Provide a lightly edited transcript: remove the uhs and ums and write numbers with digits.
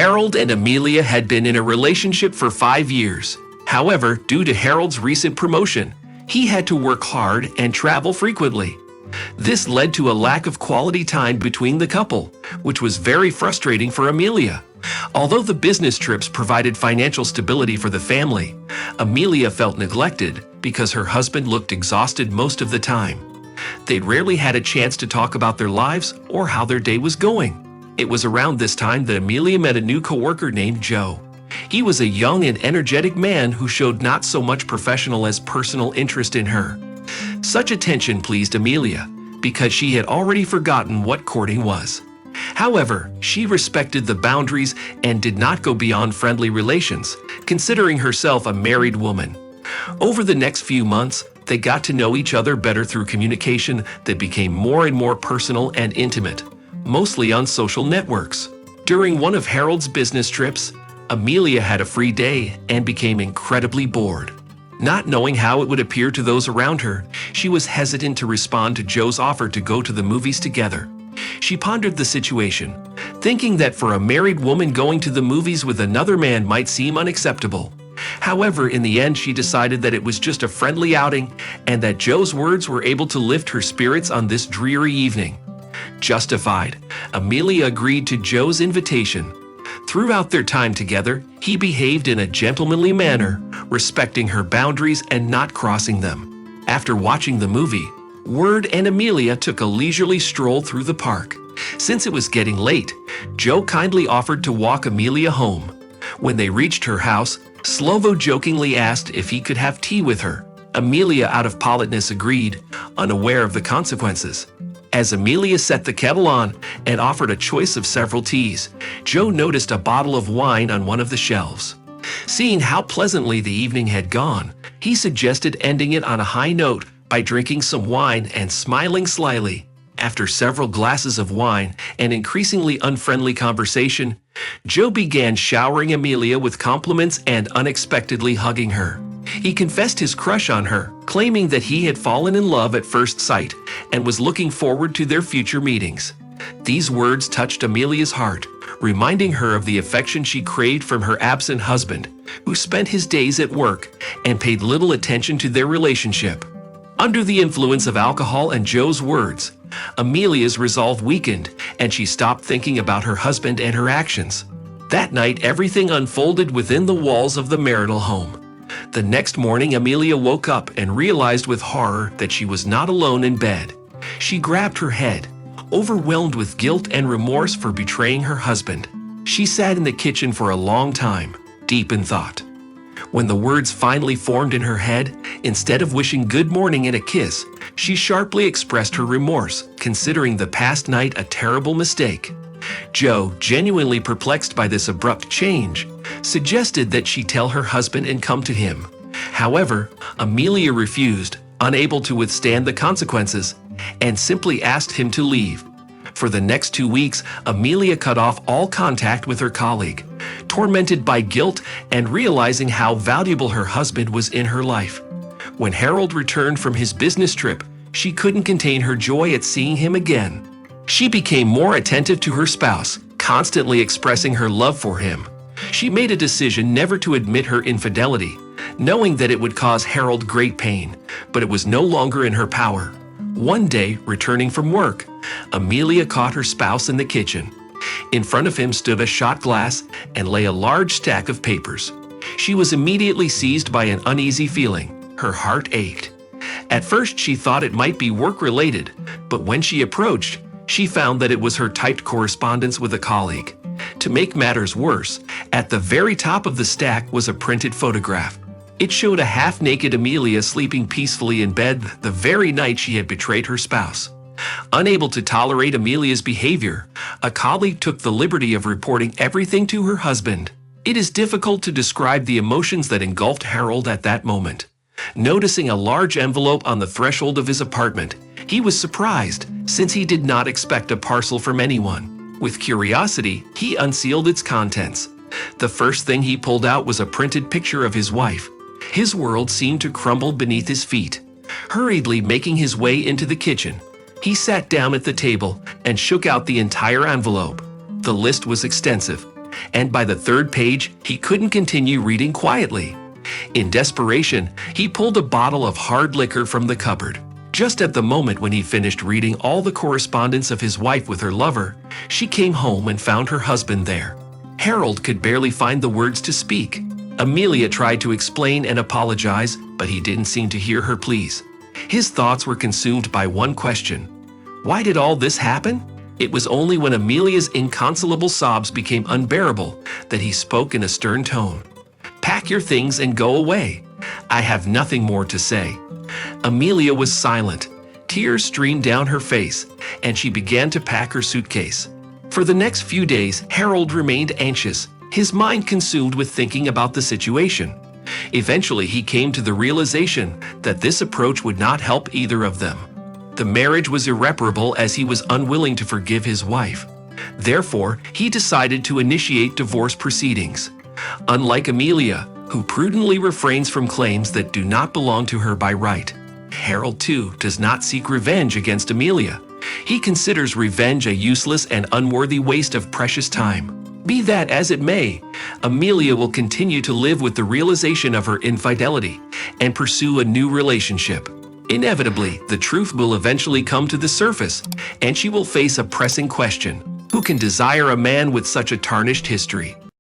Harold and Amelia had been in a relationship for 5 years. However, due to Harold's recent promotion, he had to work hard and travel frequently. This led to a lack of quality time between the couple, which was very frustrating for Amelia. Although the business trips provided financial stability for the family, Amelia felt neglected because her husband looked exhausted most of the time. They'd rarely had a chance to talk about their lives or how their day was going. It was around this time that Amelia met a new coworker named Joe. He was a young and energetic man who showed not so much professional as personal interest in her. Such attention pleased Amelia because she had already forgotten what courting was. However, she respected the boundaries and did not go beyond friendly relations, considering herself a married woman. Over the next few months, they got to know each other better through communication that became more and more personal and intimate, mostly on social networks. During one of Harold's business trips, Amelia had a free day and became incredibly bored. Not knowing how it would appear to those around her, she was hesitant to respond to Joe's offer to go to the movies together. She pondered the situation, thinking that for a married woman going to the movies with another man might seem unacceptable. However, in the end, she decided that it was just a friendly outing and that Joe's words were able to lift her spirits on this dreary evening. Justified, Amelia agreed to Joe's invitation. Throughout their time together, he behaved in a gentlemanly manner, respecting her boundaries and not crossing them. After watching the movie, Word and Amelia took a leisurely stroll through the park. Since it was getting late, Joe kindly offered to walk Amelia home. When they reached her house, Slovo jokingly asked if he could have tea with her. Amelia, out of politeness, agreed, unaware of the consequences. As Amelia set the kettle on and offered a choice of several teas, Joe noticed a bottle of wine on one of the shelves. Seeing how pleasantly the evening had gone, he suggested ending it on a high note by drinking some wine and smiling slyly. After several glasses of wine and increasingly unfriendly conversation, Joe began showering Amelia with compliments and unexpectedly hugging her. He confessed his crush on her, claiming that he had fallen in love at first sight and was looking forward to their future meetings. These words touched Amelia's heart, reminding her of the affection she craved from her absent husband, who spent his days at work and paid little attention to their relationship. Under the influence of alcohol and Joe's words, Amelia's resolve weakened and she stopped thinking about her husband and her actions. That night, everything unfolded within the walls of the marital home. The next morning, Amelia woke up and realized with horror that she was not alone in bed. She grabbed her head, overwhelmed with guilt and remorse for betraying her husband. She sat in the kitchen for a long time, deep in thought. When the words finally formed in her head, instead of wishing good morning and a kiss, she sharply expressed her remorse, considering the past night a terrible mistake. Joe, genuinely perplexed by this abrupt change, suggested that she tell her husband and come to him. However, Amelia refused, unable to withstand the consequences, and simply asked him to leave. For the next 2 weeks, Amelia cut off all contact with her colleague, tormented by guilt and realizing how valuable her husband was in her life. When Harold returned from his business trip, she couldn't contain her joy at seeing him again. She became more attentive to her spouse, constantly expressing her love for him. She made a decision never to admit her infidelity, knowing that it would cause Harold great pain, but it was no longer in her power. One day, returning from work, Amelia caught her spouse in the kitchen. In front of him stood a shot glass and lay a large stack of papers. She was immediately seized by an uneasy feeling. Her heart ached. At first, she thought it might be work-related, but when she approached, she found that it was her typed correspondence with a colleague. To make matters worse, at the very top of the stack was a printed photograph. It showed a half-naked Amelia sleeping peacefully in bed the very night she had betrayed her spouse. Unable to tolerate Amelia's behavior, a colleague took the liberty of reporting everything to her husband. It is difficult to describe the emotions that engulfed Harold at that moment. Noticing a large envelope on the threshold of his apartment, he was surprised, since he did not expect a parcel from anyone. With curiosity, he unsealed its contents. The first thing he pulled out was a printed picture of his wife. His world seemed to crumble beneath his feet. Hurriedly making his way into the kitchen, he sat down at the table and shook out the entire envelope. The list was extensive. and by the third page, he couldn't continue reading quietly. In desperation, he pulled a bottle of hard liquor from the cupboard. Just at the moment when he finished reading all the correspondence of his wife with her lover, she came home and found her husband there. Harold could barely find the words to speak. Amelia tried to explain and apologize, but he didn't seem to hear her pleas. His thoughts were consumed by one question. Why did all this happen? It was only when Amelia's inconsolable sobs became unbearable that he spoke in a stern tone. "Pack your things and go away. I have nothing more to say." Amelia was silent. Tears streamed down her face, and she began to pack her suitcase. For the next few days, Harold remained anxious, his mind consumed with thinking about the situation. Eventually, he came to the realization that this approach would not help either of them. The marriage was irreparable as he was unwilling to forgive his wife. Therefore, he decided to initiate divorce proceedings. Unlike Amelia, who prudently refrains from claims that do not belong to her by right, Harold, too, does not seek revenge against Amelia. He considers revenge a useless and unworthy waste of precious time. Be that as it may, Amelia will continue to live with the realization of her infidelity and pursue a new relationship. Inevitably, the truth will eventually come to the surface, and she will face a pressing question: who can desire a man with such a tarnished history?